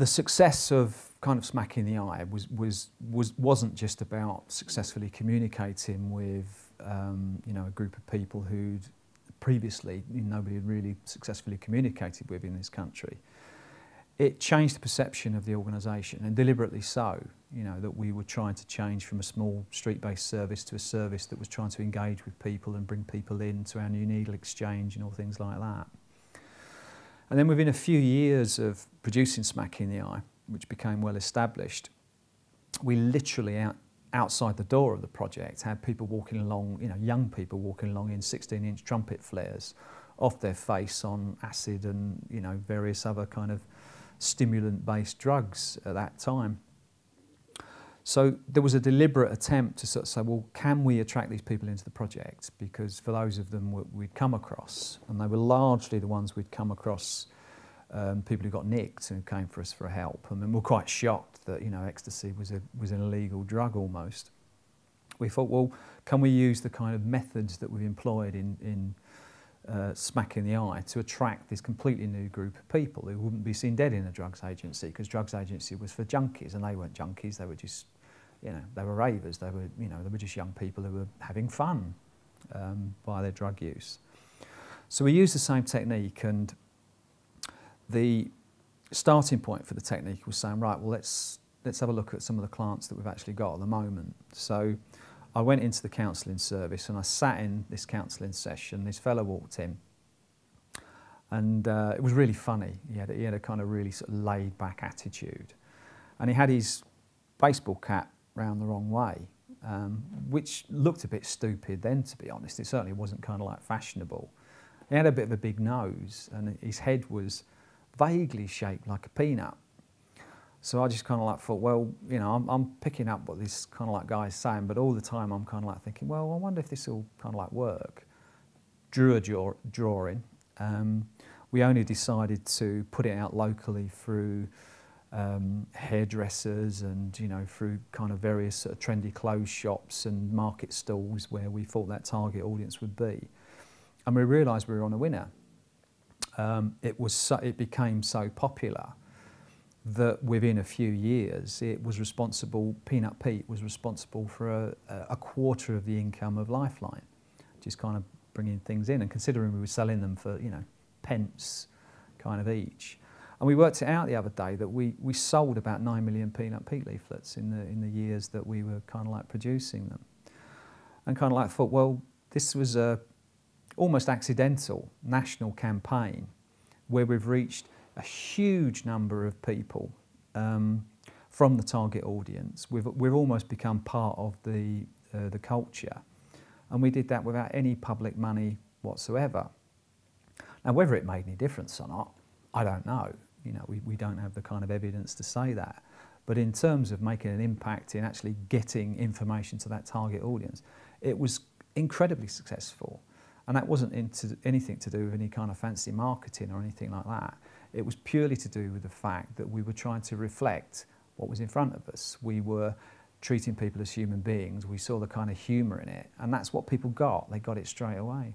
the success of kind of Smack in the Eye wasn't just about successfully communicating with a group of people who'd previously nobody had really successfully communicated with in this country. It changed the perception of the organisation, and deliberately so, that we were trying to change from a small street-based service to a service that was trying to engage with people and bring people into our new needle exchange and all things like that. And then within a few years of producing Smack in the Eye, which became well established, we literally outside the door of the project had people walking along, young people walking along in 16-inch trumpet flares off their face on acid and, various other kind of stimulant-based drugs at that time. So there was a deliberate attempt to sort of say, well, can we attract these people into the project? Because for those of them we'd come across, and they were largely the ones we'd come across, people who got nicked and came for us for help. I mean, we're quite shocked that ecstasy was an illegal drug almost. We thought, well, can we use the kind of methods that we've employed in Smack in the Eye to attract this completely new group of people who wouldn't be seen dead in a drugs agency, because drugs agency was for junkies, and they weren't junkies. They were just, they were ravers. They were just young people who were having fun by their drug use. So we used the same technique, and the starting point for the technique was saying, right, well, let's have a look at some of the clients that we've actually got at the moment. So I went into the counselling service and I sat in this counselling session. This fellow walked in, and it was really funny. He had a kind of really sort of laid back attitude, and he had his baseball cap round the wrong way, which looked a bit stupid then, to be honest. It certainly wasn't kind of like fashionable. He had a bit of a big nose, and his head was vaguely shaped like a peanut. So I just kind of like thought, well, I'm picking up what this kind of like guy is saying, but all the time I'm kind of like thinking, well, I wonder if this will kind of like work. Drew a drawing. We only decided to put it out locally through hairdressers and through kind of various sort of trendy clothes shops and market stalls where we thought that target audience would be, and we realised we were on a winner. It became so popular that within a few years Peanut Pete was responsible for a quarter of the income of Lifeline, just kind of bringing things in, and considering we were selling them for pence kind of each. And we worked it out the other day that we sold about 9 million Peanut Pete leaflets in the years that we were kind of like producing them, and kind of like thought, well, this was a almost accidental national campaign where we've reached a huge number of people from the target audience. We've almost become part of the culture, and we did that without any public money whatsoever. Now, whether it made any difference or not, I don't know. We don't have the kind of evidence to say that. But in terms of making an impact in actually getting information to that target audience, it was incredibly successful. And that wasn't anything to do with any kind of fancy marketing or anything like that. It was purely to do with the fact that we were trying to reflect what was in front of us. We were treating people as human beings. We saw the kind of humour in it, and that's what people got. They got it straight away.